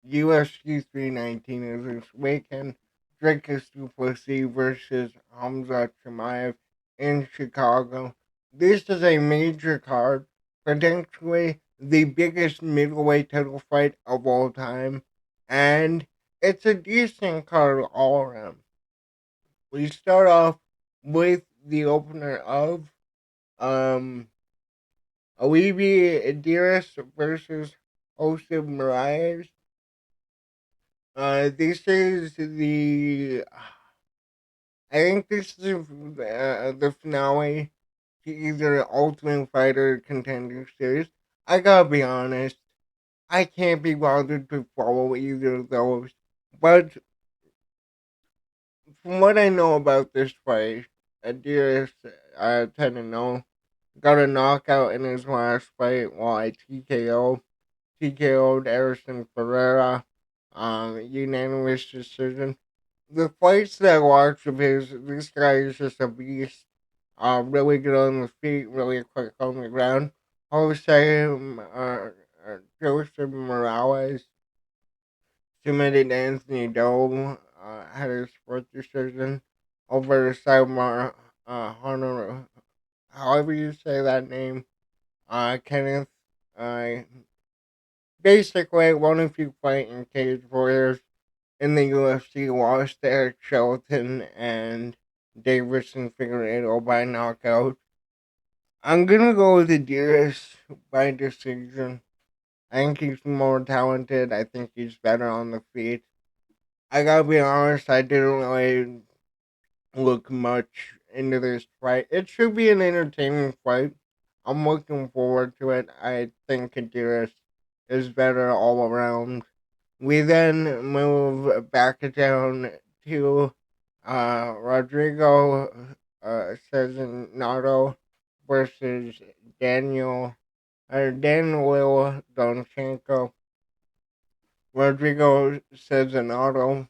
UFC 319 is this weekend. Dricus Plessis versus Khamzat Chimeav in Chicago. This is a major card, potentially the biggest middleweight title fight of all time, and it's a decent card all around. We start off with the opener of um Alibi Adiras versus Joseph Marias. This is I think this is the finale to either Ultimate Fighter Contender Series. I gotta be honest, I can't be bothered to follow either of those. But from what I know about this fight, Adidas 10-0 got a knockout in his last fight while I TKO'd Erison Ferreira, unanimous decision. The fights that I watch of his, this guy is just a beast. Really good on the feet, really quick on the ground. Jose Joseph Morales submitted Anthony Doe, had his fourth decision over Simon Hunter, however you say that name, Kenneth. Uh, Basically, one of few fighting cage warriors in the UFC lost to Eric Shelton and Davison Figueiredo by knockout. I'm gonna go with the Dearest by decision. I think he's more talented. I think he's better on the feet. I gotta be honest, I didn't really look much into this fight. It should be an entertaining fight. I'm looking forward to it. I think Kadiris is better all around. We then move back down to Rodrigo Cezinado versus Daniel Donchenko. Rodrigo Cezinado,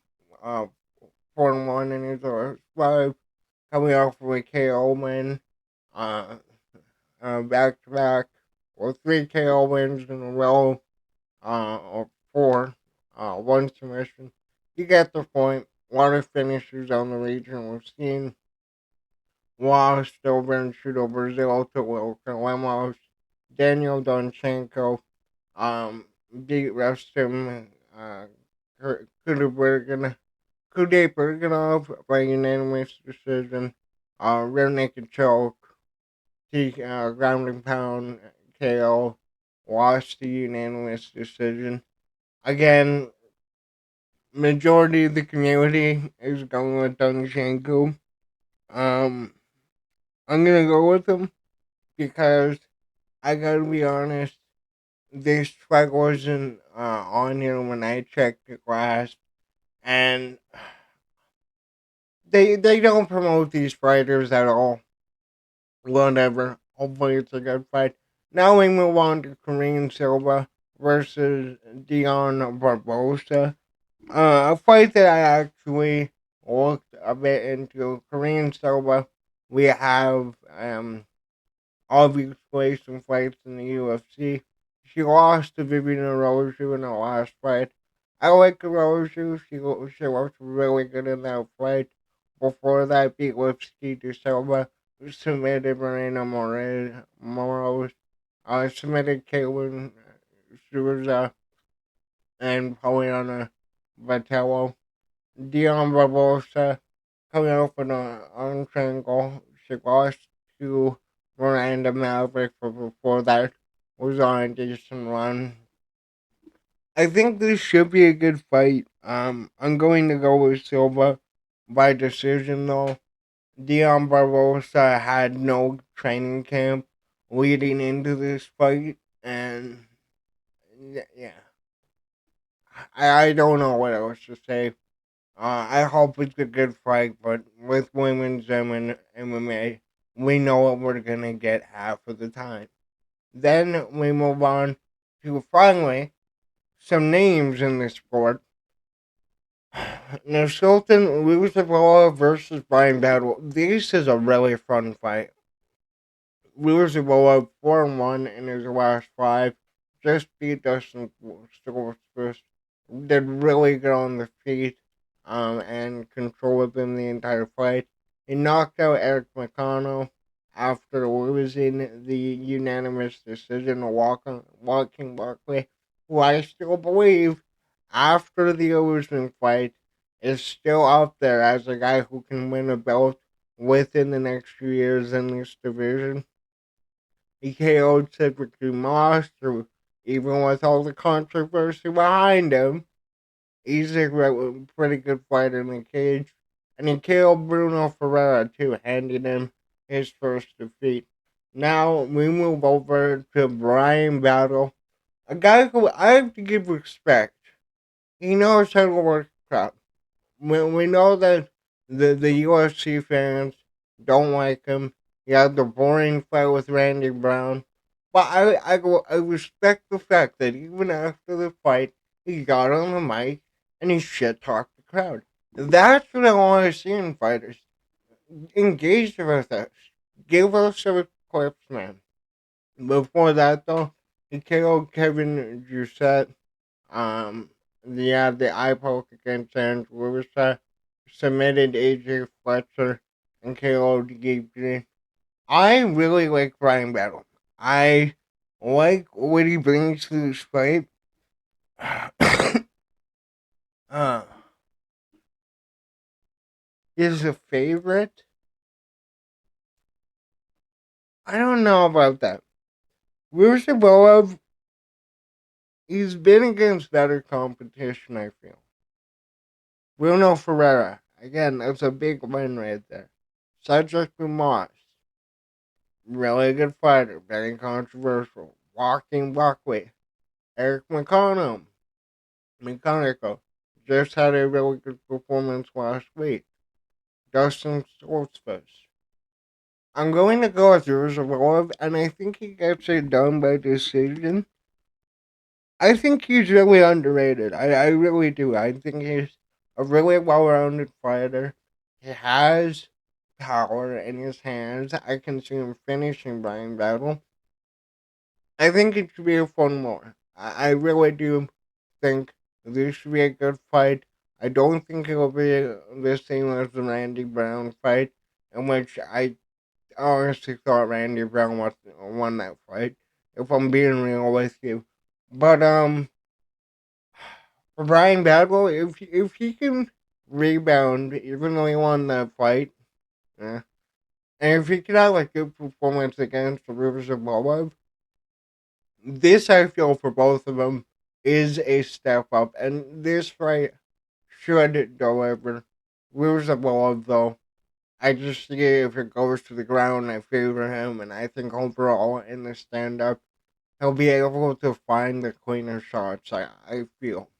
4-1 in his last five, coming off of a KO win, uh, back to back, or three KO wins in a row, or four, one submission. You get the point. A lot of finishers on the region we've seen. Lost over in Shooto Brazil to Wilker Lemos. Daniel Donchenko beat Rustem Kudabergen Bergenov by unanimous decision. Rear naked choke, ground and pound KO, lost the unanimous decision. Again, majority of the community is going with Donchenko. Um, I'm gonna go with him because I gotta be honest. This fight wasn't on here when I checked it last, and they don't promote these fighters at all. Whatever. Hopefully, it's a good fight. Now we move on to Korean Silva versus Dion Barbosa. A fight that I actually looked a bit into. Korean Silva. We have obviously some fights in the UFC. She lost to Vivian Araujo in her last fight. I like Araujo. She looked really good in that fight. Before that, beat Lipsky to Silva, who submitted Marina Moros, submitted Caitlin Souza, and Poliana Vitello. Dion Barbosa coming up with an arm triangle. She lost to Miranda Maverick, but before that was on a decent run. I think this should be a good fight. I'm going to go with Silva by decision though. Dion Barbosa had no training camp leading into this fight, and yeah, I don't know what else to say. I hope it's a good fight, but with women's MMA, we know what we're gonna get half of the time. Then we move on to finally some names in the sport. Now, Sultan Luzavola versus Brian Battle. This is a really fun fight. Luzavola 4-1 in his last five. Just beat Dustin Stoltzfus did really good on the feet, and controlled them the entire fight. He knocked out Eric McConnell after losing the unanimous decision to walking Buckley, who I still believe, after the Usman fight, is still up there as a guy who can win a belt within the next few years in this division. He KO'd Cedric Dumas, who, even with all the controversy behind him, he's a pretty good fighter in the cage. And he KO'd Bruno Ferreira, too, handing him his first defeat. Now we move over to Brian Battle, a guy who I have to give respect. He knows how to work the crowd. We know that the UFC fans don't like him. He had the boring fight with Randy Brown. But I respect the fact that even after the fight, he got on the mic and he shit talked the crowd. That's what I want to see in fighters. Engage with us. Give us some clips, man. Before that, though, he KO'd Kevin Doucette. Um, the eye poke against Andrew Lewis, submitted AJ Fletcher and KO'd Gabriel. I really like Brian Battle. I like what he brings to this fight. uh, is a favorite. I don't know about that. Rushabov, he's been against better competition, I feel. Bruno Ferreira, again, that's a big win right there. Cedric Dumas, really good fighter, very controversial. Walking Buckley. Eric McConnell, just had a really good performance last week. Dustin Schwartzfus. I'm going to go with Yuzurov, and I think he gets it done by decision. I think he's really underrated. I really do. I think he's a really well-rounded fighter. He has power in his hands. I can see him finishing Brian Battle. I think it should be a fun war. I really do think this should be a good fight. I don't think it'll be the same as the Randy Brown fight, in which I honestly thought Randy Brown won that fight. If I'm being real with you, but for Brian Battle, if he can rebound, even though he won that fight, yeah, and if he can have a good performance against the Rivers of Moab, this I feel for both of them is a step up, and this fight should deliver. Rivers of Moab, though, I just see if it goes to the ground, I favor him, and I think overall in the stand up, he'll be able to find the cleaner shots. I feel.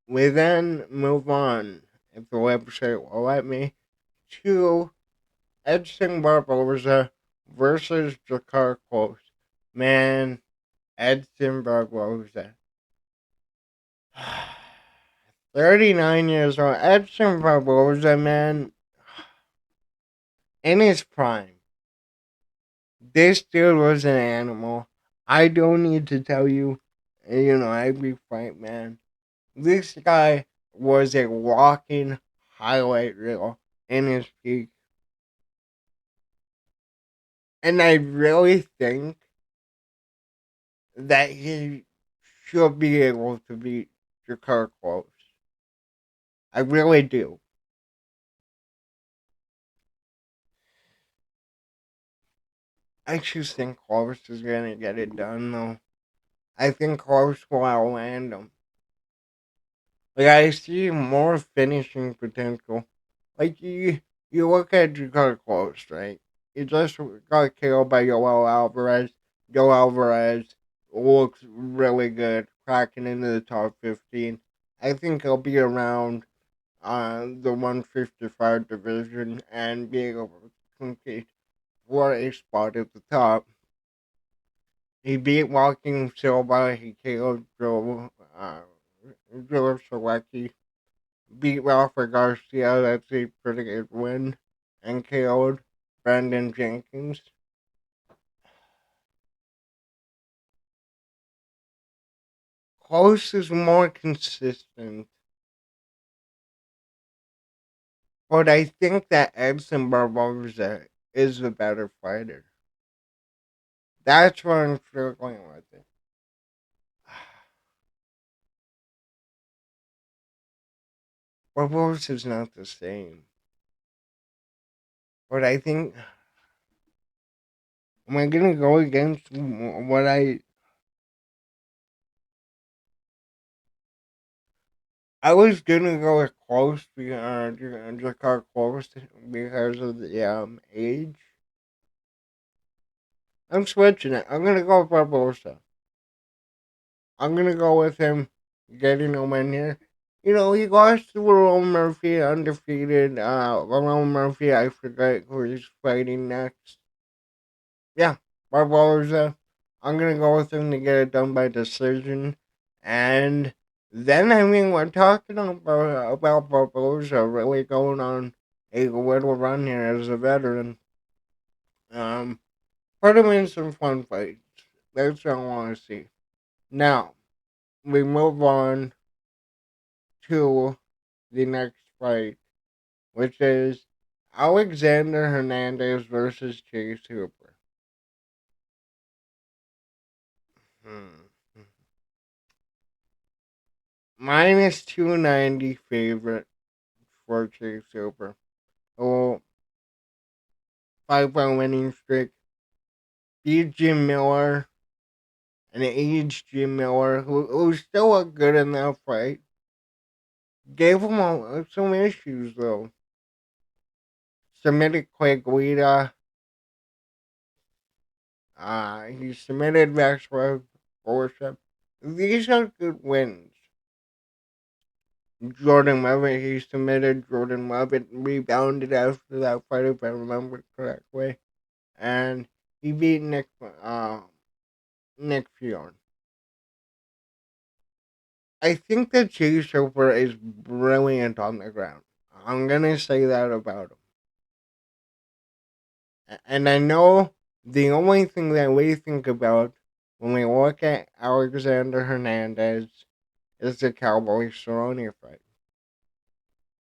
We then move on, if the website will let me, to Edson Barboza versus Jakar Close. Man, Edson Barboza. 39 years old. Edson Barboza, man, in his prime. This dude was an animal. I don't need to tell you, every fight, man. This guy was a walking highlight reel in his peak. And I really think that he should be able to beat Jakar Close. I really do. I just think Close is going to get it done, though. I think Close will outland him. Like, I see more finishing potential. Like, you look at Jakar Close, right? He just got killed by Yoel Alvarez. Yoel Alvarez looks really good, cracking into the top 15. I think he'll be around the 155 division and be able to compete for a spot at the top. He beat Walking Silva, he KO'd Joe Selecki, beat Rafa Garcia, that's a pretty good win, and KO'd Brandon Jenkins. Close is more consistent, but I think that Edson Barboza is the better fighter. That's what I'm struggling with it. Barboza is not the same, but I think am I gonna go against what I was gonna go with close just call close because of the age. I'm switching it. I'm gonna go with Barbosa. I'm gonna go with him getting a win here. You know, he lost to Roman Murphy, undefeated. Roman Murphy, I forget who he's fighting next. Yeah, Barbosa. I'm gonna go with him to get it done by decision. And then, I mean, we're talking about Barbosa really going on a little run here as a veteran. Um, Put him in some fun fights. That's what I want to see. Now, we move on to the next fight, which is Alexander Hernandez versus Chase Hooper. Hmm. Minus 290 favorite for Chase Hooper. Oh, 5 fight winning streak. Beat Jim Miller, an aged Jim Miller, who still looked good in that fight. Gave him some issues, though. Submitted Quaguita. He submitted Maxwell Worship. These are good wins. Jordan Levitt, he submitted Jordan Levitt, rebounded after that fight, if I remember correctly. And he beat Nick Fion. I think that Chase Hooper is brilliant on the ground. I'm gonna say that about him. And I know the only thing that we think about when we look at Alexander Hernandez is the Cowboy Cerrone fight.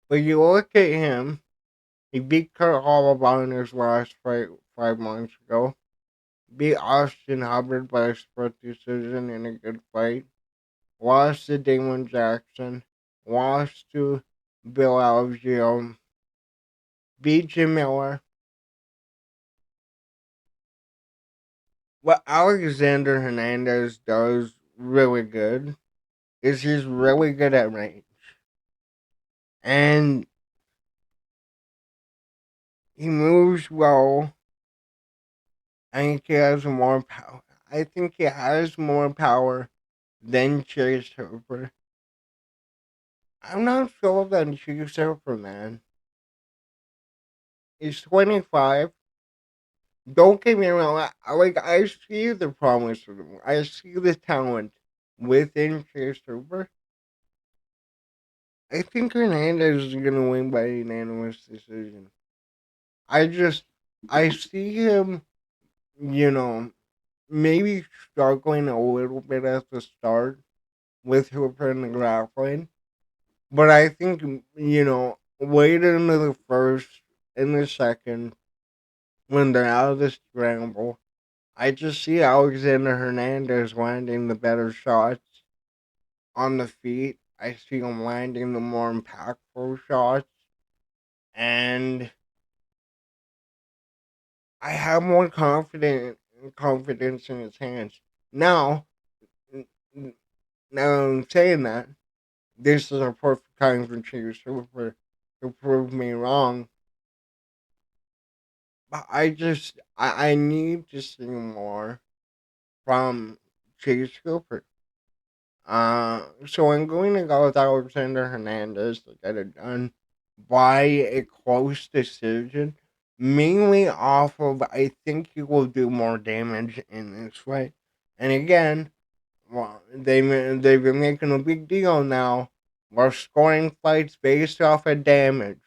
But you look at him, he beat Kurt Holobaugh in his last fight 5 months ago. Beat Austin Hubbard by a split decision in a good fight. Lost to Damon Jackson. Lost to Bill Algeo. Beat Jim Miller. What Alexander Hernandez does really good is he's really good at range. And he moves well. I think he has more power. I think he has more power than Chase Hooper. I'm not sure that Chase Hooper, man. He's 25. Don't get me wrong. I see the promise of him. I see the talent within Chase Hooper. I think Hernandez is going to win by unanimous decision. I just, I see him, you know, maybe struggling a little bit at the start with Hooper in the grappling. But I think, wait into the first and the second when they're out of the scramble. I just see Alexander Hernandez landing the better shots on the feet. I see him landing the more impactful shots. And I have more confidence in his hands. Now, now I'm saying that, this is a perfect time for Chase Hooper to prove me wrong. But I need to see more from Chase Hooper. So I'm going to go with Alexander Hernandez to get it done by a close decision, mainly off of I think he will do more damage in this fight. And again, well, they've been making a big deal now. We're scoring fights based off of damage,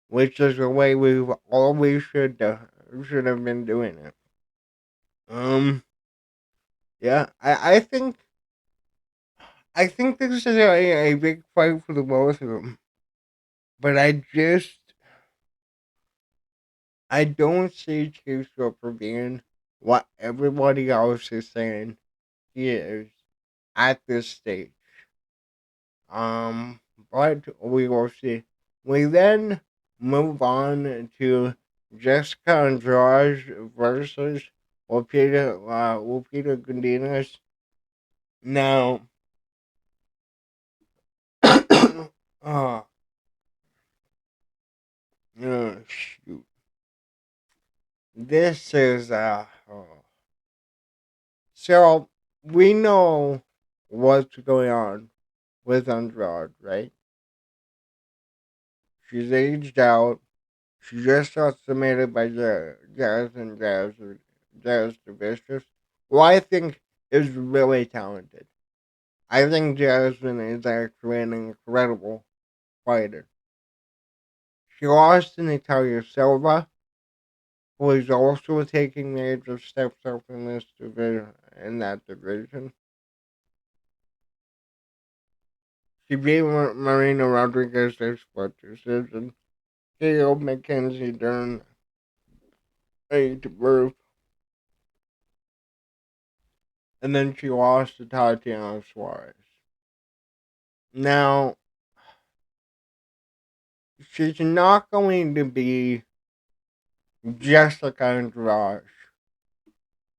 which is the way we've always should have been doing it. Um, yeah, I think this is a big fight for the both of them. But I don't see Chase Roper being what everybody else is saying he is at this stage. Um, but we will see. We then move on to Jessica Andrade versus Lupita Godinez. Now, uh, shoot. This is, so we know what's going on with Andrade, right? She's aged out. She just got submitted by Jazz the Vicious, who I think is really talented. I think Jasmine is actually an incredible fighter. She lost to Natalia Silva, who is also taking major steps up in this division. In that division, she beat Marina Rodriguez by split decision. KO Mackenzie Dern 8 birth, and then she lost to Tatiana Suarez. Now, she's not going to be Jessica Andrade,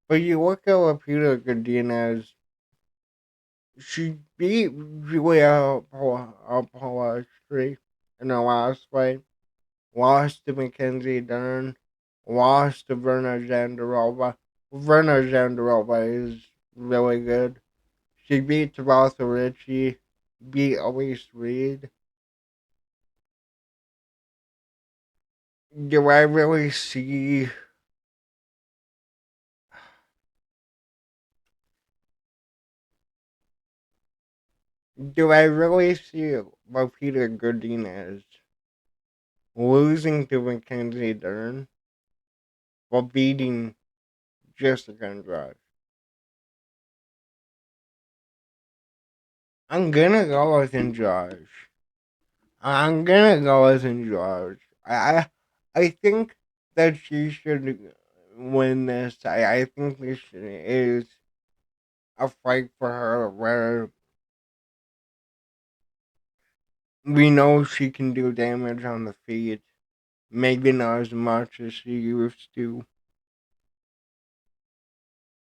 but you look at Lupita Godinez, she beat Julia Palestri in her last fight, lost to Mackenzie Dern, lost to Verna Jandarova. Verna Jandarova is really good. She beat Tabitha Ritchie, beat Elise Reed. Do I really see? Do I really see Lupita Godinez losing to Mackenzie Dern while beating Jessica Andrade? I'm gonna go with Andrade. I'm gonna go with Andrade. I think that she should win this. I think this is a fight for her where we know she can do damage on the feet. Maybe not as much as she used to.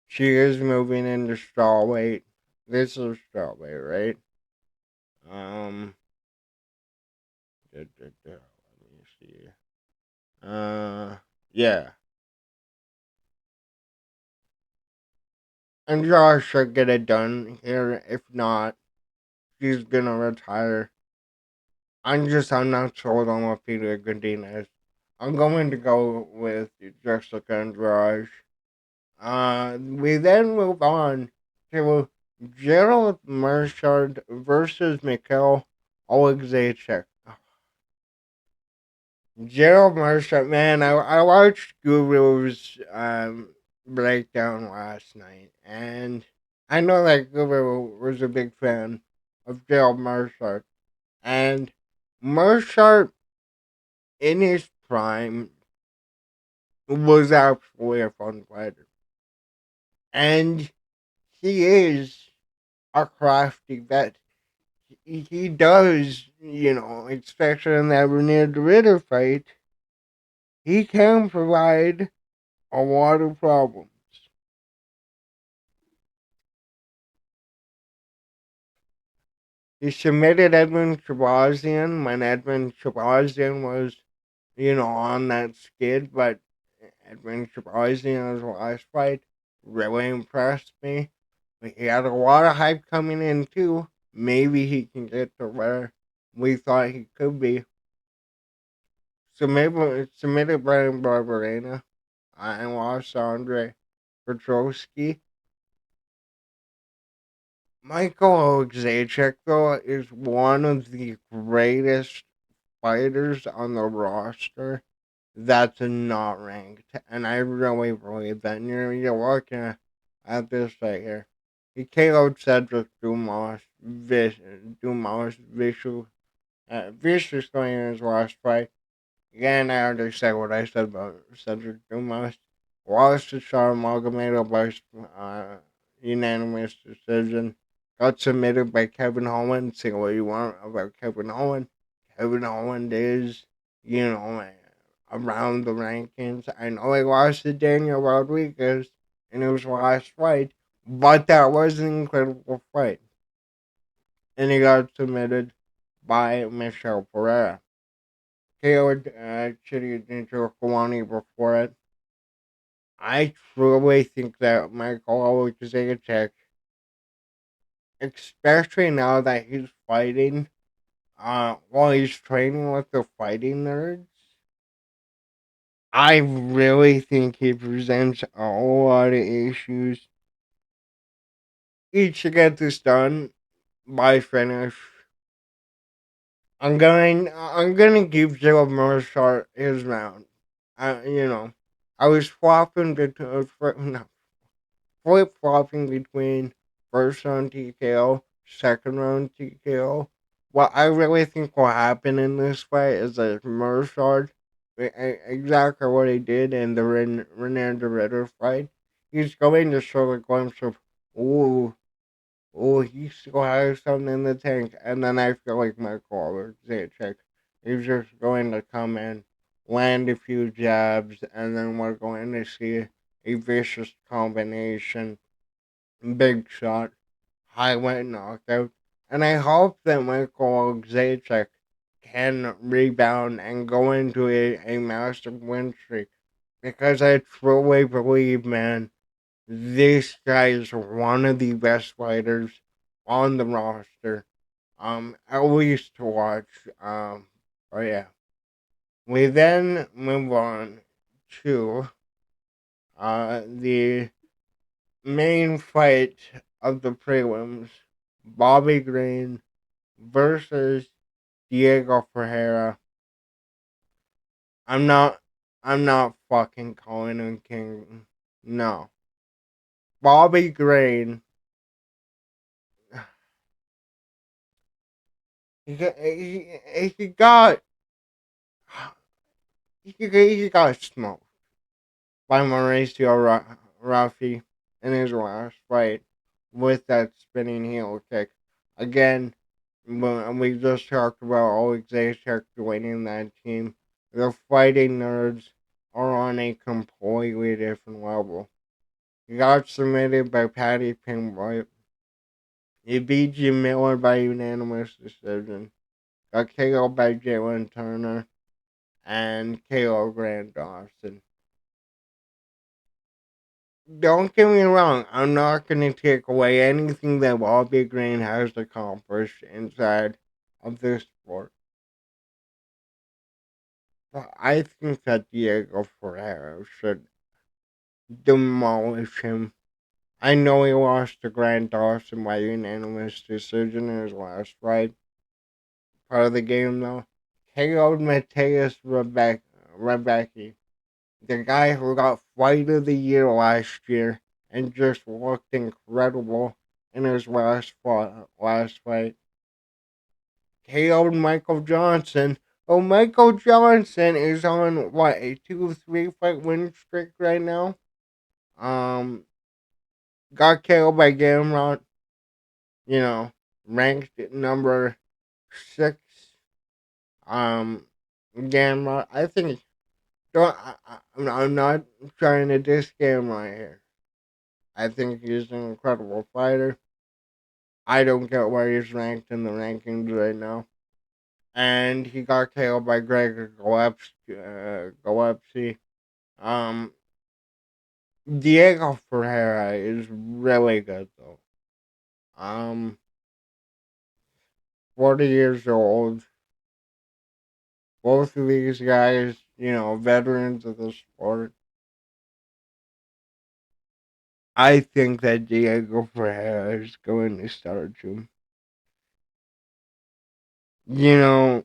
She is moving into strawweight. This is strawweight, right? Um, let me see. Yeah. And Josh should get it done here. If not, she's gonna retire. I'm not sold on Lupita Godinez. I'm going to go with Jessica Andrade. We then move on to Gerald Marchard versus Mikhail Oleksiejczuk. Gerald Marchard, man, I watched Guru's breakdown last night, and I know that Guru was a big fan of Gerald Marchard, and Marchard in his prime was absolutely a fun fighter, and he is a crafty vet. He does, especially in that Renier de Ritter fight, he can provide a lot of problems. He submitted Edmund Shabazian when Edmund Shabazian was, on that skid, but Edmund Shabazian's last fight really impressed me. But he had a lot of hype coming in too. Maybe he can get to where we thought he could be. Submitted Brian Barberena and lost Andre Petrosky. Michael Oleksiejczuk, though, is one of the greatest fighters on the roster that's not ranked. And I really believe that. You're looking at this right here. He KO'd Cedric Dumas viciously in his last fight. Again, I already said what I said about Cedric Dumas. Lost to Sharmagomedov by unanimous decision. Got submitted by Kevin Holland. Say what you want about Kevin Holland. Kevin Holland is, you know, around the rankings. I know he lost to Daniel Rodriguez in his last fight, but that was an incredible fight. And he got submitted by Michelle Pereira. KO'd Chidi Njokuani before it. I truly think that Michael Alexejczyk, especially now that he's fighting, while he's training with the fighting nerds, I really think he presents a whole lot of issues. He should get this done by finish. I'm gonna give Joe Mershart his round. I was swapping between no, flip flopping between first round TKO, second round TKO. What I really think will happen in this fight is that Mershard, exactly what he did in the René de Ritter fight, he's going to show a glimpse of, ooh, he still has something in the tank. And then I feel like my caller, Zaychek, is just going to come in, land a few jabs, and then we're going to see a vicious combination, big shot, highlight knockout. And I hope that Michael Zaychek can rebound and go into a massive win streak. Because I truly believe, man, this guy is one of the best fighters on the roster. At least to watch. Oh yeah. We then move on to the main fight of the prelims: Bobby Green versus Diego Ferreira. I'm not. I'm not fucking calling him King. No, Bobby Green. He got. He got. He got smoked by Mauricio Rafi in his last fight with that spinning heel kick. Again, we just talked about Alexejczyk joining that team. The fighting nerds are on a completely different level. He got submitted by Patty Pinkboy. He beat Jim Miller by unanimous decision. Got KO'd by Jalen Turner and KO Grant Dawson. Don't get me wrong, I'm not going to take away anything that Bobby Green has accomplished inside of this sport. But I think that Diego Ferreira should demolish him. I know he lost to Grant Dawson by unanimous decision in his last fight. Part of the game, though. KO'd Mateus Rebecki, the guy who got Fight of the Year last year and just looked incredible in his last fight. KO'd Michael Johnson. Oh, Michael Johnson is on what, a 2-3 fight win streak right now. Got KO'd by Gamrot. You know, ranked at number 6. Gamrot. I think. I'm not trying to diss Gamrot here. I think he's an incredible fighter. I don't get where he's ranked in the rankings right now. And he got KO'd by Gregor Gillespie. Um, Diego Ferreira is really good though. Um, 40 years old. Both of these guys, veterans of the sport. I think that Diego Ferreira is going to start him. You know,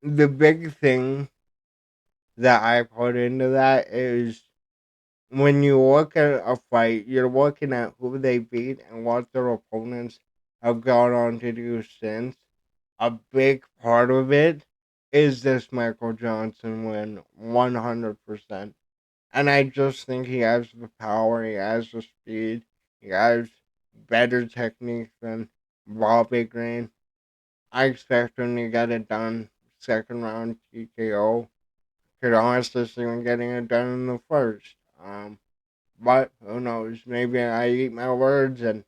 the big thing that I put into that is when you look at a fight, you're looking at who they beat and what their opponents have gone on to do since. A big part of it is this Michael Johnson win, 100%. And I just think he has the power, he has the speed, he has better technique than Bobby Green. I expect him to get it done second round TKO. Could honestly see him getting it done in the first. But who knows? Maybe I eat my words and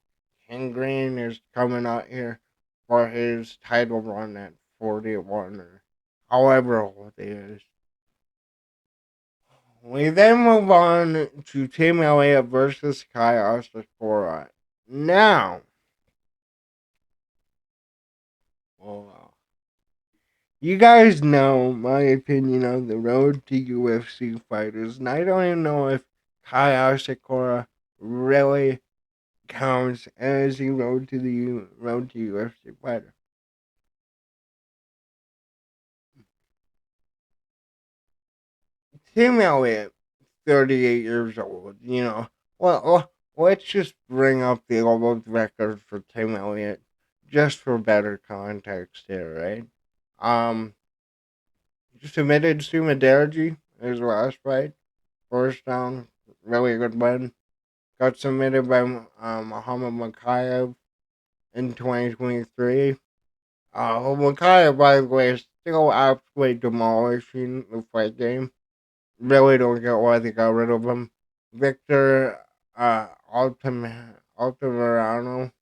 King Green is coming out here for his title run at 41 or however old he is. We then move on to Team Elliott versus Kai Asakura. Now, well, you guys know my opinion on the road to UFC fighters, and I don't even know if Kai Asakura really counts as a road to UFC fighter. Tim Elliott, 38 years old. Let's just bring up the old record for Tim Elliott, just for better context here, right? Um, Submitted Sumaderji his last fight, first round, really good win. Got submitted by Muhammad Makayev in 2023. Makayev, by the way, is still absolutely demolishing the fight game. Really don't get why they got rid of him. Victor Altamirano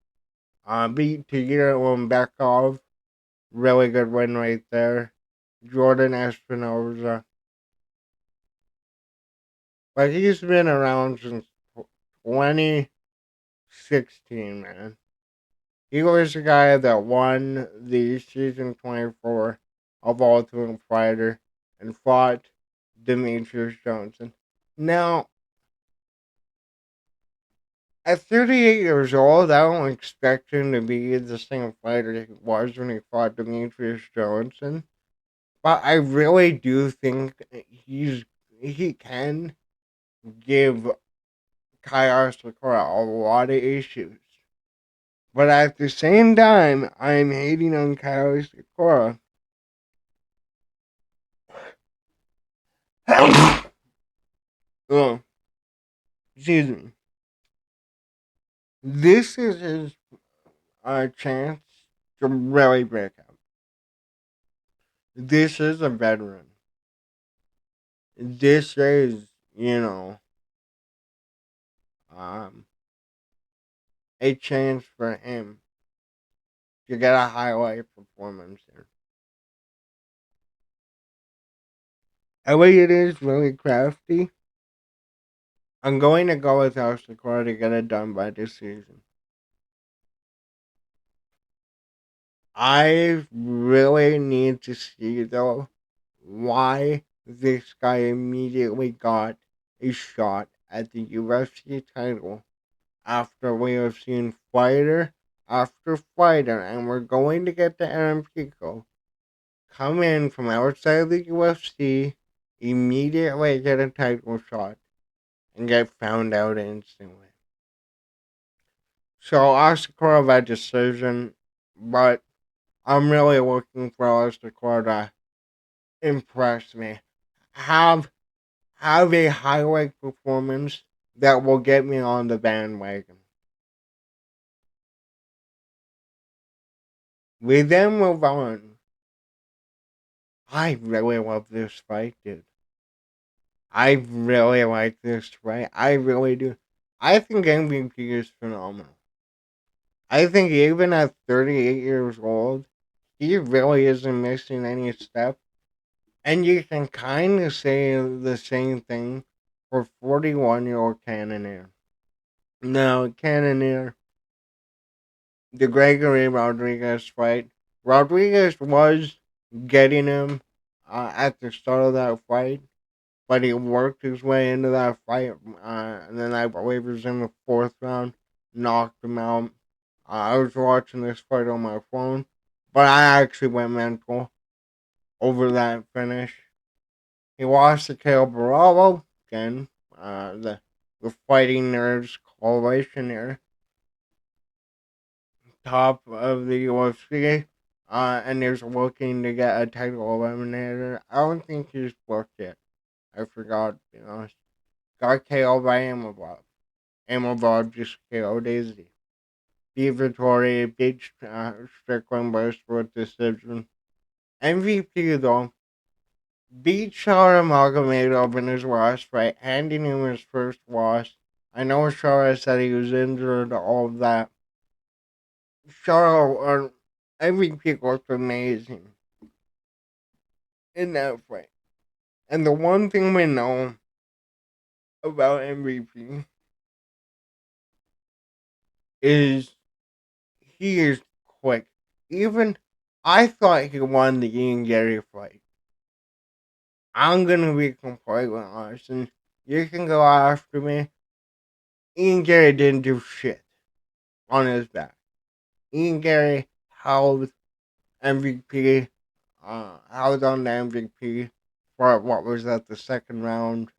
beat Tigir Umbekov. Really good win right there. Jordan Espinoza. But he's been around since 2016, man. He was the guy that won the season 24 of Ultimate Fighter and fought Demetrius Johnson. Now, at 38 years old, I don't expect him to be the same fighter he was when he fought Demetrius Johnson. But I really do think he can give Kai Sakura a lot of issues. But at the same time, I'm hating on Kai Sakura. Oh, excuse me. This is his chance to really break out. This is a veteran. This is, um, a chance for him to get a highlight performance here. Elliot is really crafty. I'm going to go with Sakura to get it done by this season. I really need to see, though, why this guy immediately got a shot at the UFC title after we have seen fighter after fighter, and we're going to get the Aaron Pico come in from outside the UFC, immediately get a title shot, and get found out instantly. So Asakura by decision, but I'm really looking for Asakura to impress me. Have have a highlight performance that will get me on the bandwagon. We then move on. I really love this fight, dude. I really like this fight. I really do. I think MVP is phenomenal. I think even at 38 years old, he really isn't missing any step. And you can kind of say the same thing for 41-year-old Cannoneer. Now, Cannoneer, the Gregory Rodriguez fight, Rodriguez was getting him at the start of that fight, but he worked his way into that fight, and then I believe it was in the fourth round, knocked him out. I was watching this fight on my phone, but I actually went mental over that finish. He lost to Kale Baralo again. the Fighting Nerds Coalition here, top of the UFC, and is looking to get a title eliminator. I don't think he's booked yet. I forgot, to be honest. Got KO'd by Amabov. Amabov just KO'd Daisy. Beat Vittori, beat Strickland by split decision. MVP though, beat Shara Magomedov in his last fight, handing him his first loss. I know Shara said he was injured, all of that. Shara, MVP looked amazing in that fight. And the one thing we know about MVP is he is quick. Even I thought he won the Ian Gary fight. I'm gonna be completely honest, and you can go after me. Ian Gary didn't do shit on his back. Ian Gary held MVP, held on the MVP for what was that, the second round,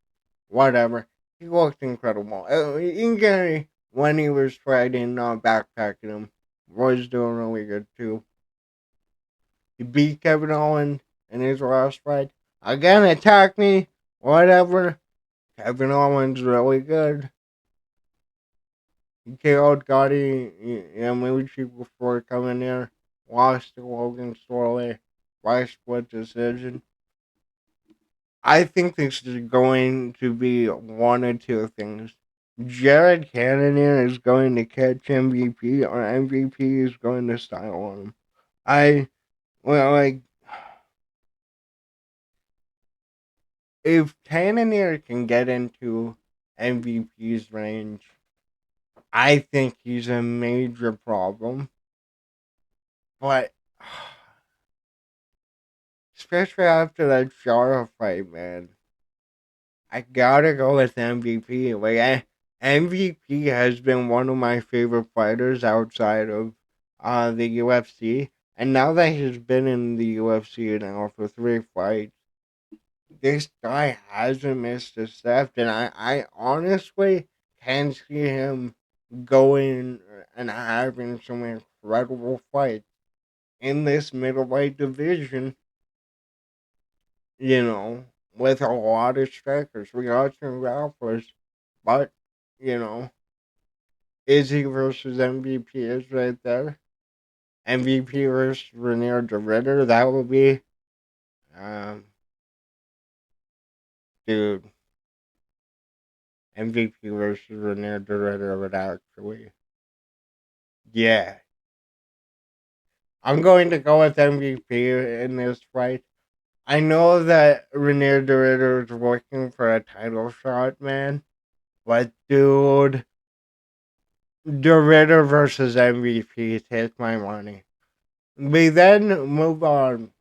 whatever. He looked incredible. Ian Gary, when he was fighting, backpacking him, was doing really good too. He beat Kevin Owens in his last fight. Again, attack me, whatever. Kevin Owens really good. He KO'd Gotti Yamauchi before coming here. Lost to Logan Storley by split decision. I think this is going to be one of two things. Jared Cannonier is going to catch MVP, or MVP is going to style on him. Like, if Cannonier can get into MVP's range, I think he's a major problem. But especially after that Shara fight, man, I gotta go with MVP. MVP has been one of my favorite fighters outside of the UFC, and now that he's been in the UFC now for 3 fights, this guy hasn't missed a step, and I honestly can see him going and having some incredible fights in this middleweight division, you know, with a lot of strikers. We got some grapplers, but, you know, Izzy versus MVP is right there. MVP versus Renier de Ritter, that would be, um, dude, MVP versus Renier de Ritter would actually, yeah. I'm going to go with MVP in this fight. I know that Renier de Ritter is working for a title shot, man. But dude, the Ritter versus MVP, take my money. We then move on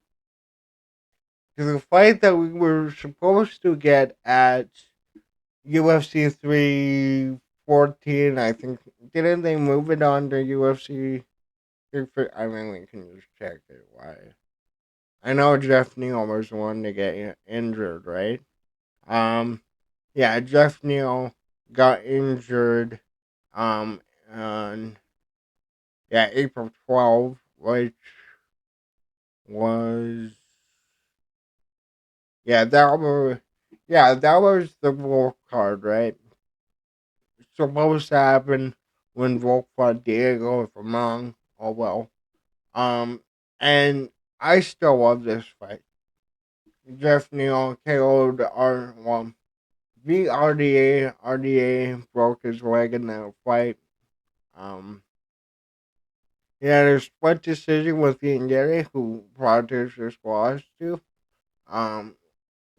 to the fight that we were supposed to get at UFC 314. I think, didn't they move it on to UFC 350? I mean, we can just check it. Why? I know Jeff Neal was the one to get injured, right? Um, yeah, Jeff Neal got injured. Um, on April 12th, which was that was that was the Wolf card, right? Supposed to happen when Wolf fought Diego, if I'm wrong. Oh well. And I still love this fight. Jeff Neal KO'd beat RDA. RDA broke his leg in that fight. Um, yeah, there's split decision with Ian Gary, who Protest just lost to. Um,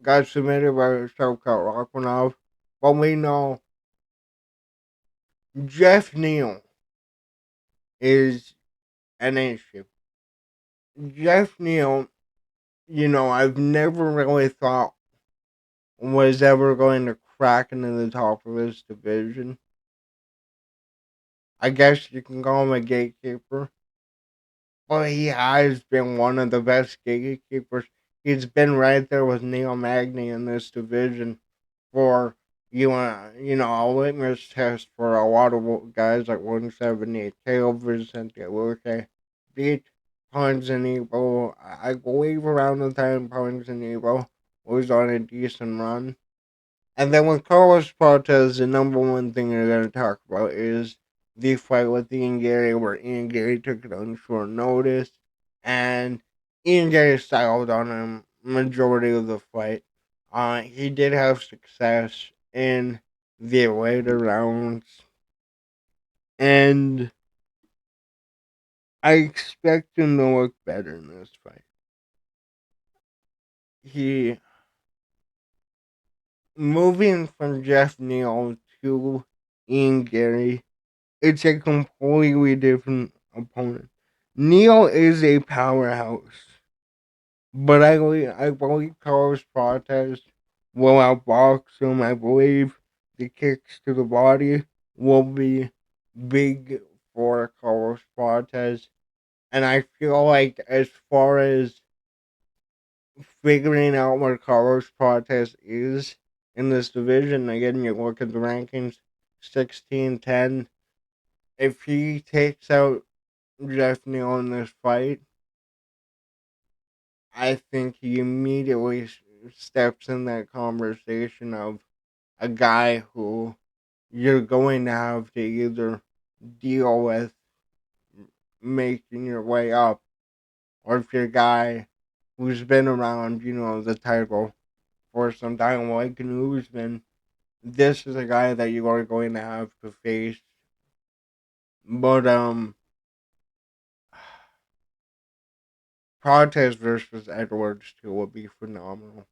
got submitted by Shavkat Rachmanov. But we know Jeff Neal is an issue. Jeff Neal, I've never really thought was ever going to crack into the top of this division. I guess you can call him a gatekeeper. But he has been one of the best gatekeepers. He's been right there with Neil Magny in this division for A litmus test for a lot of guys like 178 Caleb Vicente Luque beat Ponzinibbio. I believe around the time Ponzinibbio was on a decent run. And then with Carlos Cortez, the number one thing you're going to talk about is the fight with Ian Gary, where Ian Gary took it on short notice, and Ian Gary styled on him majority of the fight. He did have success in the later rounds, and I expect him to look better in this fight. He moving from Jeff Neal to Ian Gary, it's a completely different opponent. Neal is a powerhouse, but I believe Carlos Cortez will outbox him. I believe the kicks to the body will be big for Carlos Cortez. And I feel like as far as figuring out where Carlos Cortez is in this division, again, you look at the rankings 16-10. If he takes out Jeff Neal in this fight, I think he immediately steps in that conversation of a guy who you're going to have to either deal with making your way up, or if you're a guy who's been around, the title for some time, like Usman, this is a guy that you are going to have to face. But Cortez versus Edwards too would be phenomenal.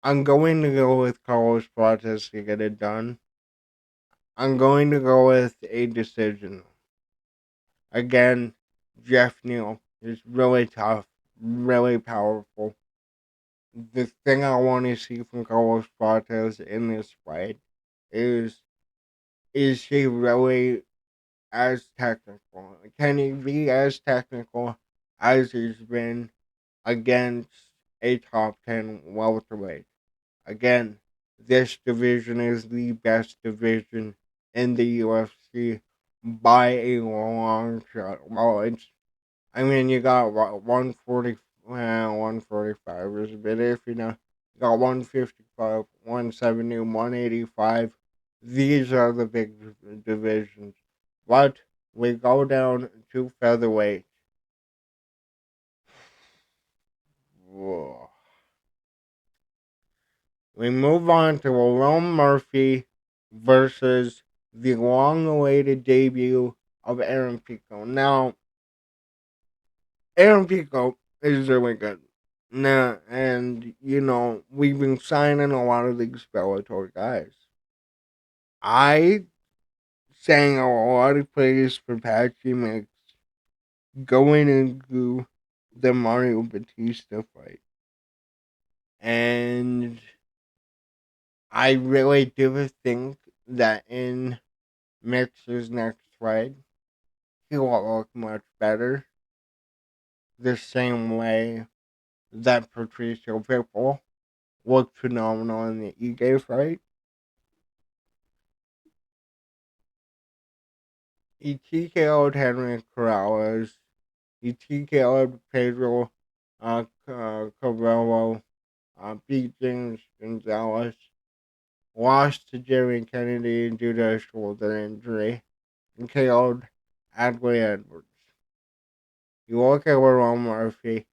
I'm going to go with Carlos Cortez to get it done. I'm going to go with a decision. Again, Jeff Neal is really tough, really powerful. The thing I want to see from Carlos Cortez in this fight is is he really as technical? Can he be as technical as he's been against a top 10 welterweight? Again, this division is the best division in the UFC by a long shot. Well, you got 140, 145 is a bit iffy now. You got 155, 170, 185. These are the big divisions. But we go down to featherweight. Whoa. We move on to Jerome Murphy versus the long-awaited debut of Aaron Pico. Now, Aaron Pico is really good. Now, and we've been signing a lot of these Bellator guys. I sang a lot of praise for Patchy Mix going into the Mario Batista fight. And I really do think that in Mix's next fight, he will look much better. The same way that Patricio Pitbull looked phenomenal in the Ige fight. He TKO'd Henry Corrales. He TKO'd Pedro Cabello. Beat James Gonzalez. Lost to Jerry Kennedy due to a shoulder injury. And KO'd Adley Edwards. You look at Jerome Murphy,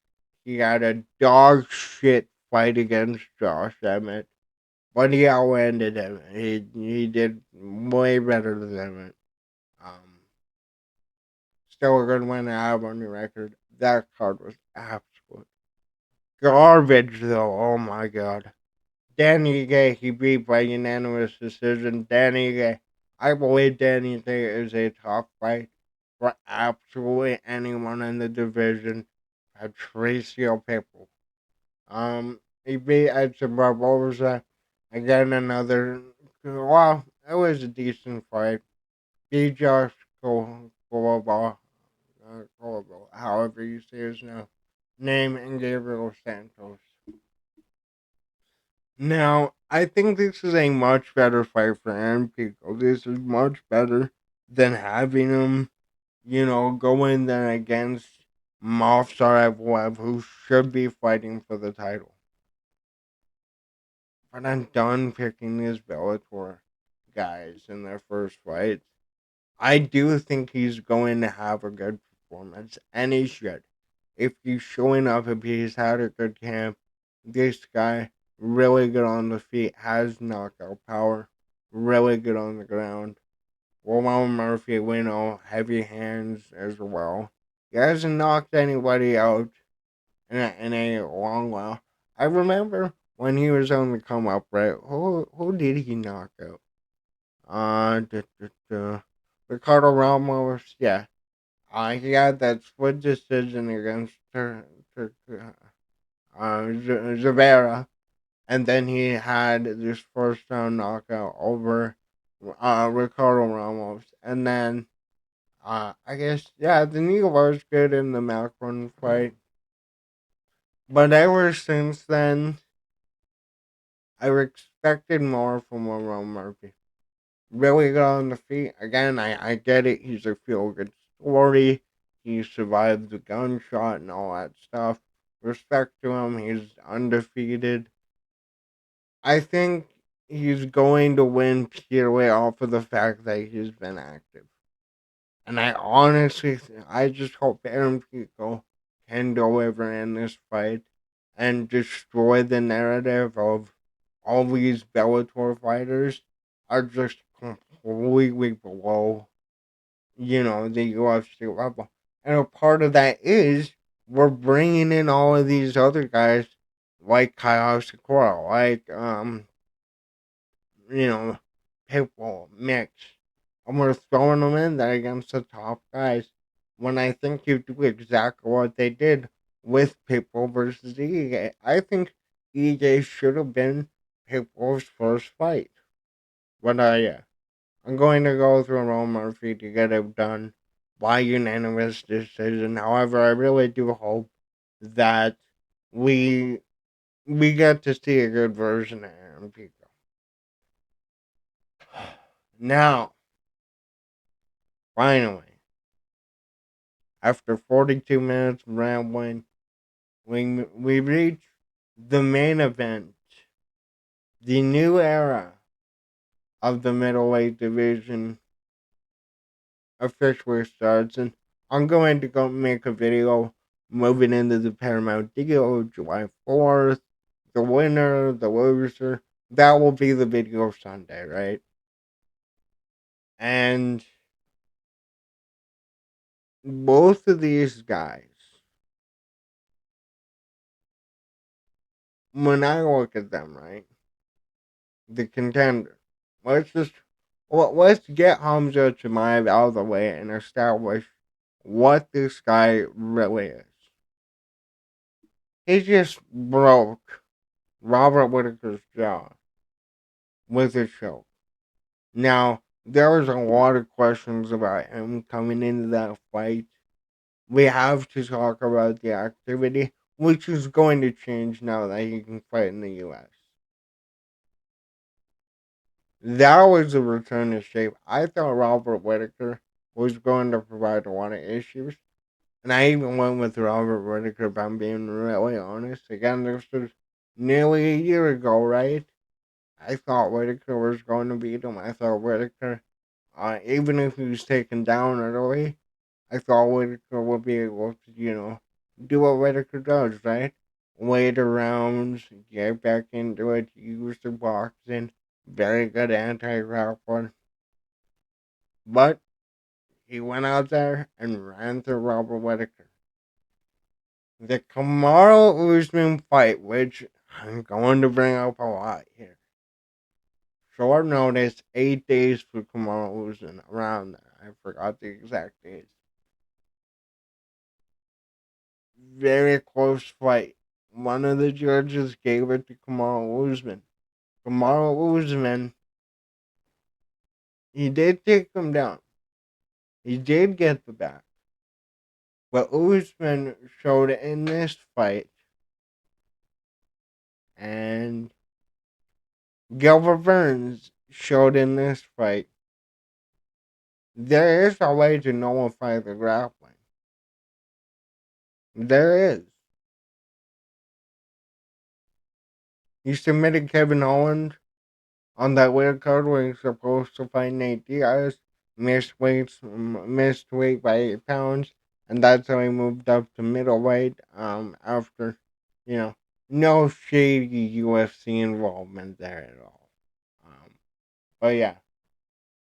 he had a dog shit fight against Josh Emmett, but he outlanded him. He did way better than Emmett. Um, Still a good win to have on your record. That card was absolute garbage, though. Oh my god. Danny Gay, he beat by unanimous decision. Danny Gay. I believe Danny Gay is a top fight for absolutely anyone in the division. Patricio Pitbull. He beat Edson Barboza. Again, another. Well, it was a decent fight. Beat Josh Colabo, however you say his name, and Gabriel Santos. Now, I think this is a much better fight for Aaron Pico. This is much better than having him, go in there against Movsar Evloev, who should be fighting for the title. But I'm done picking these Bellator guys in their first fights. I do think he's going to have a good performance, and he should. If he's showing up, if he's had a good camp, this guy, really good on the feet, has knockout power, really good on the ground. William Murphy, we know, heavy hands as well. He hasn't knocked anybody out in a long while. I remember when he was on the come up, right? Who did he knock out? Ricardo Ramos, yeah. He had that split decision against Zavera, and then he had this first round knockout over Ricardo Ramos, and then I guess yeah, the knee was good in the Macron fight, but ever since then, I've expected more from Ron Murphy. Really good on the feet. Again, I get it. He's a feel good story. He survived the gunshot and all that stuff. Respect to him. He's undefeated. I think he's going to win purely off of the fact that he's been active. And I honestly, I just hope Aaron Pico can deliver in this fight and destroy the narrative of all these Bellator fighters are just completely below, the UFC level. And a part of that is we're bringing in all of these other guys like Kyle Sakura, like you know, Pitbull, Mix. And we're throwing them in there against the top guys. When I think you do exactly what they did with Pitbull versus EJ. I think EJ should have been Pitbull's first fight. But yeah, I'm going to go through Roman Murphy to get it done by unanimous decision. However, I really do hope that we we get to see a good version of Aaron Pico. Now, finally, after 42 minutes of rambling, we reach the main event, the new era of the middleweight division officially starts, and I'm going to go make a video moving into the Paramount deal July 4th. The winner, the loser, that will be the video Sunday, right? And both of these guys, when I look at them, right, the contender, let's just let's get Khamzat Chimeav out of the way and establish what this guy really is. He just broke Robert Whitaker's jaw with a choke. Now, there was a lot of questions about him coming into that fight. We have to talk about the activity, which is going to change now that he can fight in the US. That was a return to shape. I thought Robert Whitaker was going to provide a lot of issues. And I even went with Robert Whitaker, if I'm being really honest. Again, this was nearly a year ago, right? I thought Whitaker was going to beat him. I thought Whitaker, even if he was taken down early, I thought Whitaker would be able to, do what Whitaker does, right? Later rounds, get back into it, use the boxing, very good anti-grappler. But he went out there and ran through Robert Whitaker. The Kamaru Usman fight, which I'm going to bring up a lot here. Short notice, 8 days for Kamaru Usman, around there. I forgot the exact days. Very close fight. One of the judges gave it to Kamaru Usman. Kamaru Usman, he did take him down. He did get the back. But Usman showed in this fight, and Gilbert Burns showed in this fight there is a way to nullify the grappling. There is. He submitted Kevin Owens on that weird card where he's supposed to fight Nate Diaz, missed weight by 8 pounds, and that's how he moved up to middleweight. After, you know, no shady UFC involvement there at all. But yeah,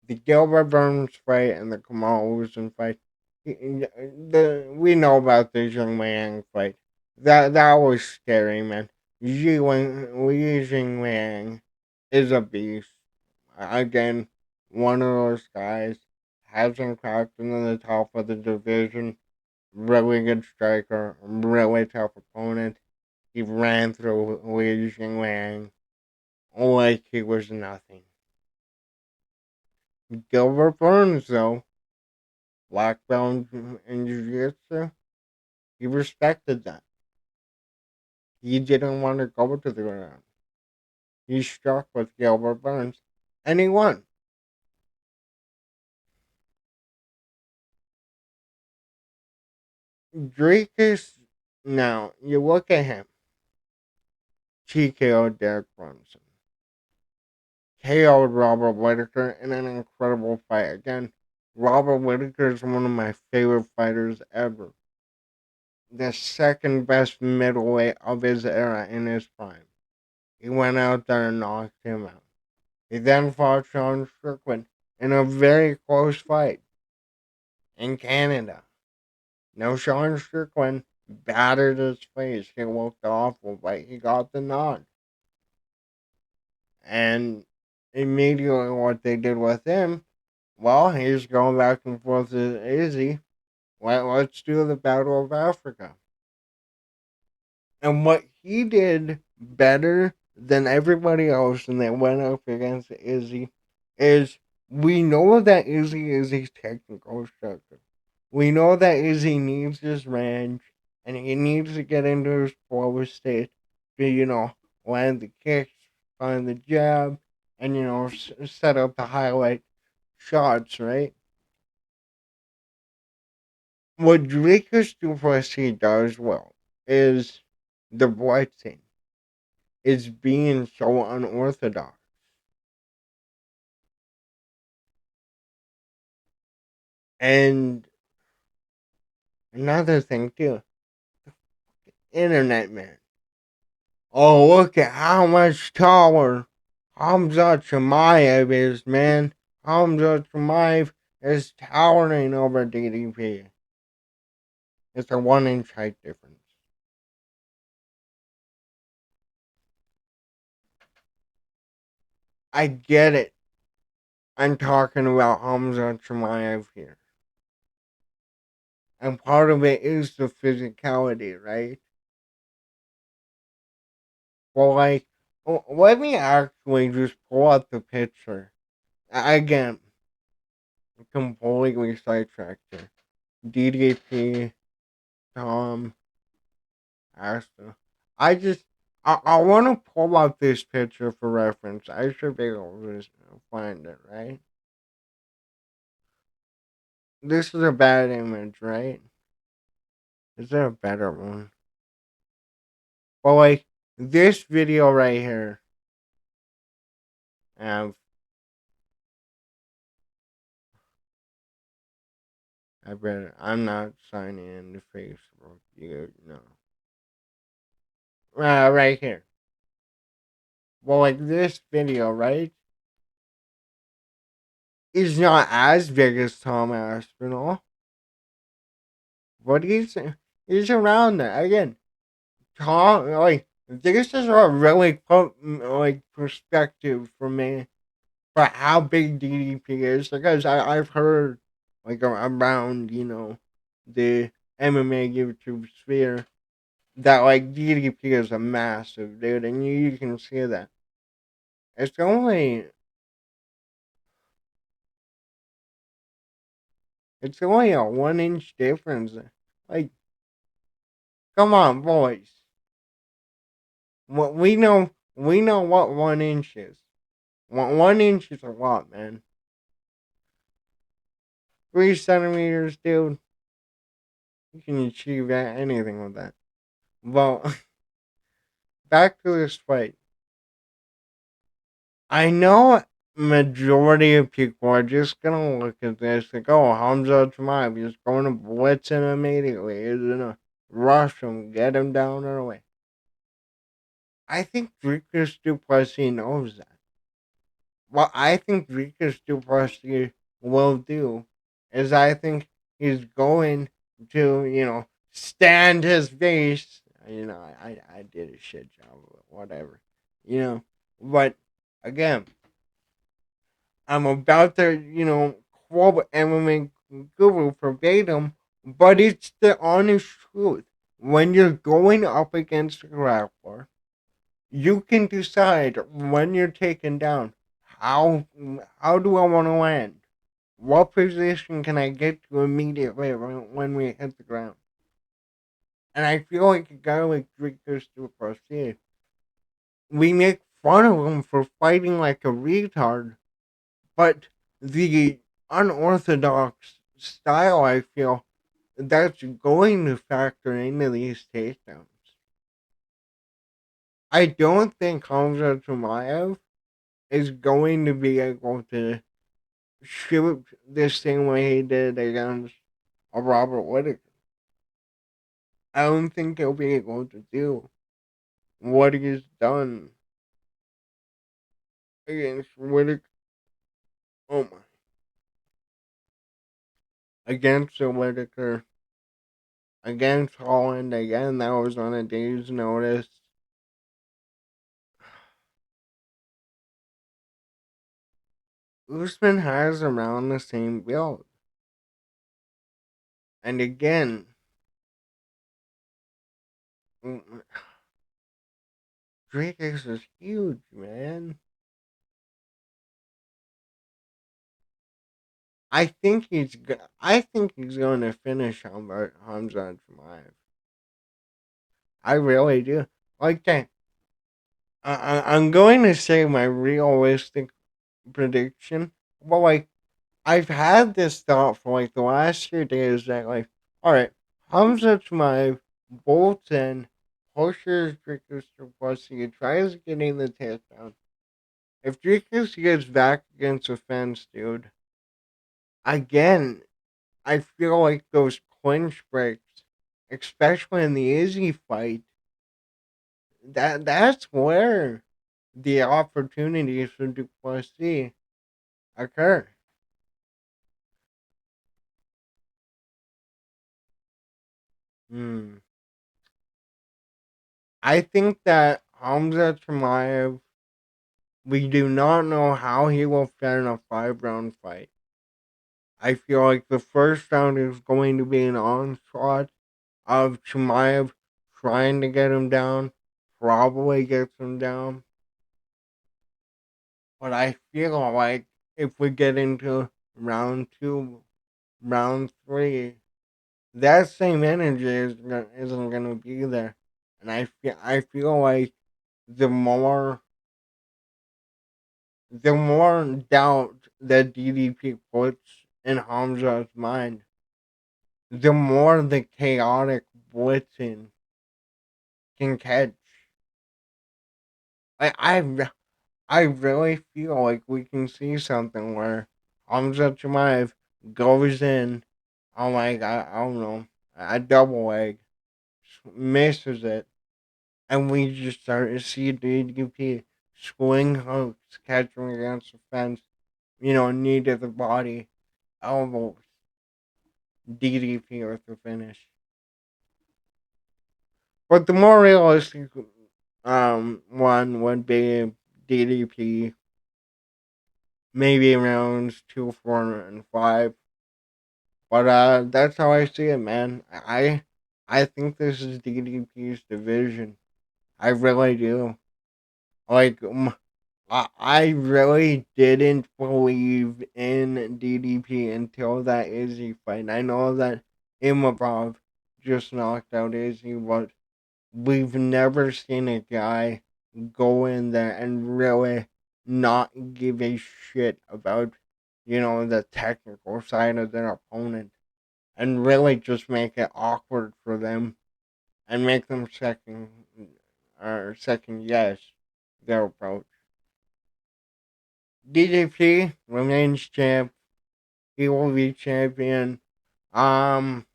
the Gilbert Burns fight and the Kamal Usman fight. We know about the Zheng Wang fight. That was scary, man. Li Jingwang is a beast. Again, one of those guys hasn't cracked into the top of the division. Really good striker, really tough opponent. He ran through Li Jingwang like he was nothing. Gilbert Burns, though, black belt in jiu-jitsu, he respected that. He didn't want to go to the ground. He struck with Gilbert Burns, and he won. Dricus, now, you look at him. TKO'd Derek Brunson. KO'd Robert Whitaker in an incredible fight. Again, Robert Whitaker is one of my favorite fighters ever. The second best middleweight of his era in his prime. He went out there and knocked him out. He then fought Sean Strickland in a very close fight in Canada. Now, Sean Strickland battered his face. He looked awful, but he got the nod. And immediately what they did with him, well, he's going back and forth with Izzy. Let's do the Battle of Africa. And what he did better than everybody else and they went up against Izzy is we know that Izzy is a technical striker. We know that Izzy needs his range and he needs to get into his flow state to, land the kicks, find the jab, and, set up the highlight shots, right? What Dricus Plessis does well is the blitzing is being so unorthodox. And another thing too, internet man. Oh, look at how much taller Khamzat Chimeav is, man. Khamzat Chimeav is towering over DDP. It's a 1 inch height difference. I get it. I'm talking about Khamzat Chimeav here. And part of it is the physicality, right? Well, like, let me actually just pull out the picture. Again, completely sidetracked here. DDP, Tom, Asta. I want to pull out this picture for reference. I should be able to find it, right? This is a bad image, right? Is there a better one? Well, like, this video right here, um, I'm not signing into Facebook. You know. Right here. Well, like this video, right? Is not as big as Tom Aspinall, but he's around there. Again, Tom, like, this is what really put, like, perspective for me for how big DDP is, because I've heard, like, around, the MMA YouTube sphere that, like, DDP is a massive dude, and you can see that. It's only It's only a 1 inch difference. Like, come on, boys. What we know what 1 inch is. One inch is a lot, man. 3 centimeters, dude. You can achieve anything with that. Well, back to this fight. I know majority of people are just gonna look at this like, oh, Hamza Chimeav, he's going to blitz him immediately. He's gonna rush him, get him down early. I think Dricus Duplessis knows that. What I think Dricus Duplessis will do is I think he's going to, stand his face. I did a shit job of it, whatever. But again, I'm about to, quote MMA Guru verbatim, but it's the honest truth. When you're going up against a grappler, you can decide when you're taken down. How do I want to land? What position can I get to immediately when we hit the ground? And I feel like a guy like Dricus Duplessis, we make fun of him for fighting like a retard, but the unorthodox style, I feel, that's going to factor into these takedowns. I don't think Khamzat Chimeav is going to be able to shoot the same way he did against a Robert Whittaker. I don't think he'll be able to do what he's done against Whittaker. Oh my. Against the Whittaker. Against Holland. Again, that was on a day's notice. Usman has around the same build. And again, Dricus is huge, man. I think he's going to finish Khamzat Chimeav. I really do. Like that. I'm going to say my realistic prediction. But like, I've had this thought for like the last 2 days that like, all right, Khamzat Chimeav bolts in, pushes Dricus to Plessis, tries getting the takedown. If Dricus gets back against the fence, dude, again, I feel like those clinch breaks, especially in the Izzy fight, that's where the opportunities for Duplessis occur. Hmm. I think that Hamza Chimeav, we do not know how he will fare in a 5 round fight. I feel like the first round is going to be an onslaught of Chimeav trying to get him down, probably gets him down. But I feel like if we get into round two, round three, that same energy isn't gonna be there, and I feel like the more the more doubt that DDP puts in Hamza's mind, the more the chaotic blitzing can catch. I really feel like we can see something where Hamza Chimeav goes in on like I don't know a double leg, misses it, and we just start to see DDP swing hooks, catching against the fence, knee to the body, elbows, DDP with the finish. But the more realistic one would be DDP, maybe rounds 2, 4, and 5. But that's how I see it, man. I think this is DDP's division. I really do. Like, I really didn't believe in DDP until that Izzy fight. I know that Imavov just knocked out Izzy, but we've never seen a guy go in there and really not give a shit about, the technical side of their opponent and really just make it awkward for them and make them second guess their approach. DDP remains champ. He will be champion. Um,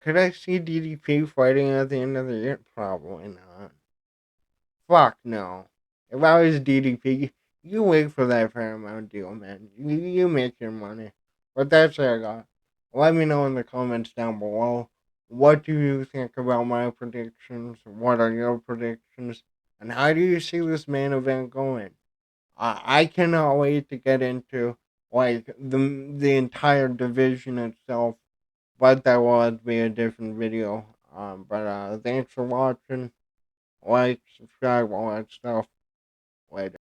could I see DDP fighting at the end of the year? Probably not. Fuck no. If I was DDP, you wait for that Paramount deal, man. You make your money. But that's what I got. Let me know in the comments down below. What do you think about my predictions? What are your predictions? And how do you see this main event going? I cannot wait to get into like the entire division itself, but that will be a different video. But thanks for watching. Like, subscribe, all that stuff. Later.